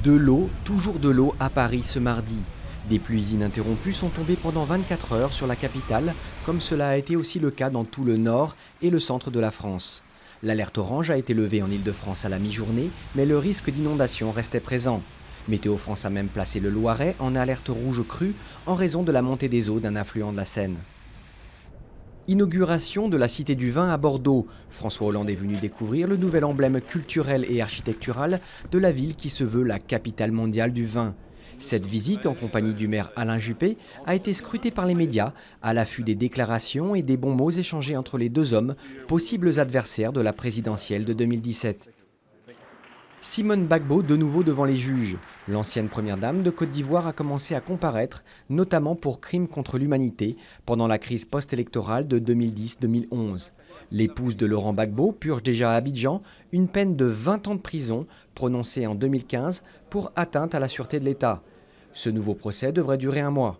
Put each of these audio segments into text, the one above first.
De l'eau, toujours de l'eau à Paris ce mardi. Des pluies ininterrompues sont tombées pendant 24 heures sur la capitale, comme cela a été aussi le cas dans tout le nord et le centre de la France. L'alerte orange a été levée en Île-de-France à la mi-journée, mais le risque d'inondation restait présent. Météo France a même placé le Loiret en alerte rouge crue en raison de la montée des eaux d'un affluent de la Seine. Inauguration de la Cité du Vin à Bordeaux. François Hollande est venu découvrir le nouvel emblème culturel et architectural de la ville qui se veut la capitale mondiale du vin. Cette visite, en compagnie du maire Alain Juppé, a été scrutée par les médias, à l'affût des déclarations et des bons mots échangés entre les deux hommes, possibles adversaires de la présidentielle de 2017. Simone Gbagbo de nouveau devant les juges. L'ancienne première dame de Côte d'Ivoire a commencé à comparaître, notamment pour crimes contre l'humanité, pendant la crise post-électorale de 2010-2011. L'épouse de Laurent Gbagbo purge déjà à Abidjan une peine de 20 ans de prison, prononcée en 2015 pour atteinte à la sûreté de l'État. Ce nouveau procès devrait durer un mois.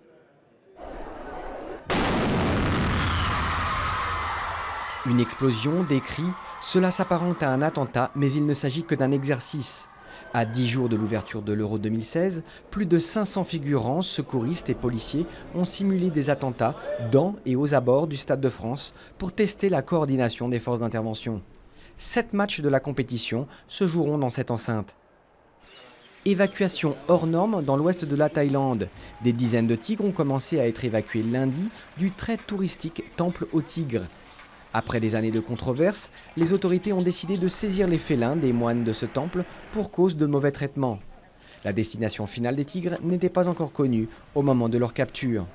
Une explosion, des cris, cela s'apparente à un attentat, mais il ne s'agit que d'un exercice. À 10 jours de l'ouverture de l'Euro 2016, plus de 500 figurants, secouristes et policiers ont simulé des attentats dans et aux abords du Stade de France pour tester la coordination des forces d'intervention. 7 matchs de la compétition se joueront dans cette enceinte. Évacuation hors norme dans l'ouest de la Thaïlande. Des dizaines de tigres ont commencé à être évacués lundi du très touristique Temple aux Tigres. Après des années de controverses, les autorités ont décidé de saisir les félins des moines de ce temple pour cause de mauvais traitements. La destination finale des tigres n'était pas encore connue au moment de leur capture.